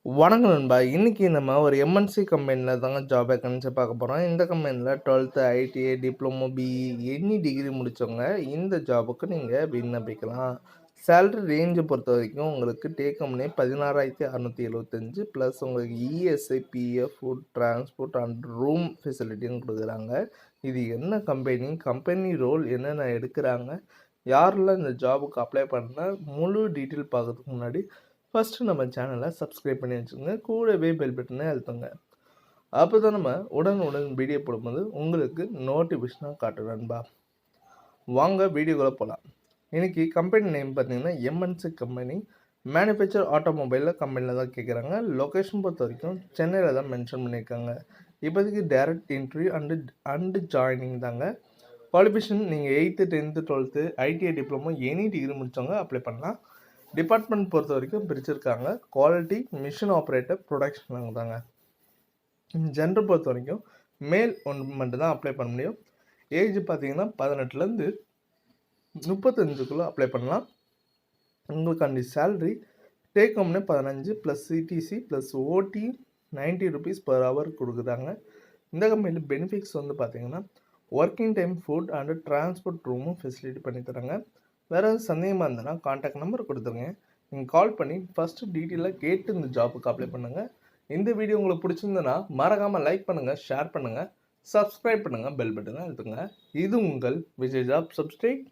வணக்கம் நண்பா. இன்னைக்கு நம்ம ஒரு எம்என்சி கம்பெனில தாங்க ஜாப் வேக்கன்சி பார்க்க போறோம். இந்த கம்பெனில 12th ITI, diploma, BE any degree முடிச்சவங்க இந்த ஜாபுக்கு நீங்க விண்ணப்பிக்கலாம். சேலரி ரேஞ்சை பொறுத்த வரைக்கும் உங்களுக்கு டேக் ஹோம்னே 16,675 ப்ளஸ் உங்களுக்கு ESI, PF, food, transport and room ஃபெசிலிட்டின்னு கொடுக்குறாங்க. இது என்ன கம்பெனி, கம்பெனி ரோல் என்னென்ன எடுக்கிறாங்க, யாரெல்லாம் இந்த ஜாபுக்கு அப்ளை பண்ண முழு டீட்டெயில் பார்க்கறதுக்கு முன்னாடி ஃபஸ்ட்டு நம்ம சேனலை சப்ஸ்கிரைப் பண்ணி வச்சுக்கோங்க. கூடவே பெல் பட்டனை அழுத்துங்க. அப்போ தான் நம்ம உடனுடன் வீடியோ போடும்போது உங்களுக்கு நோட்டிஃபிகேஷனாக காட்டும் நண்பா. வாங்க வீடியோக்குள்ளே போகலாம். இன்றைக்கி கம்பெனி நேம் பார்த்தீங்கன்னா எம்என்சி கம்பெனி. மேனுஃபேக்சர் ஆட்டோமொபைலில் கம்பெனியில் தான் கேட்குறாங்க. லொக்கேஷன் பொறுத்த வரைக்கும் சென்னையில் தான் மென்ஷன் பண்ணியிருக்காங்க. இப்போதைக்கு டைரக்ட் இன்டர்வியூ அண்டு ஜாயினிங் தாங்க. குவாலிஃபிகேஷன் நீங்கள் 8th, 10th, 12th ITI, diploma any degree முடித்தவங்க அப்ளை பண்ணலாம். டிபார்ட்மெண்ட் பொறுத்த வரைக்கும் பிரிச்சிருக்காங்க. குவாலிட்டி, மிஷின் ஆப்ரேட்டர், ப்ரொடக்ஷன் தாங்க. ஜெண்டர் பொறுத்த வரைக்கும் மேல் ஒன்று மட்டும் தான் அப்ளை பண்ண முடியும். ஏஜ் பார்த்தீங்கன்னா 18லேருந்து 35க்குள்ளே அப்ளை பண்ணலாம். உங்களுக்காண்டி சேல்ரி டேக் ஹோம்னே 15 plus CTC plus OT 90 rupees per hour கொடுக்குறாங்க. இந்த கம்பெனியில் பெனிஃபிட்ஸ் வந்து பார்த்தீங்கன்னா working time, food and transport ரூமும் ஃபெசிலிட்டி பண்ணி தராங்க. வேறு ஏதாவது சந்தேகமாக இருந்ததுன்னா கான்டாக்ட் நம்பர் கொடுத்துருங்க. நீங்கள் கால் பண்ணி ஃபஸ்ட்டு டீட்டெயிலாக கேட்டு இந்த ஜாபுக்கு அப்ளை பண்ணுங்கள். இந்த வீடியோ உங்களுக்கு பிடிச்சிருந்ததுன்னா மறக்காமல் லைக் பண்ணுங்கள், ஷேர் பண்ணுங்கள், சப்ஸ்கிரைப் பண்ணுங்கள், பெல் பட்டனை அழுத்துங்க. இது உங்கள் விஜய் ஜாப் சப்ஸ்கிரைப்.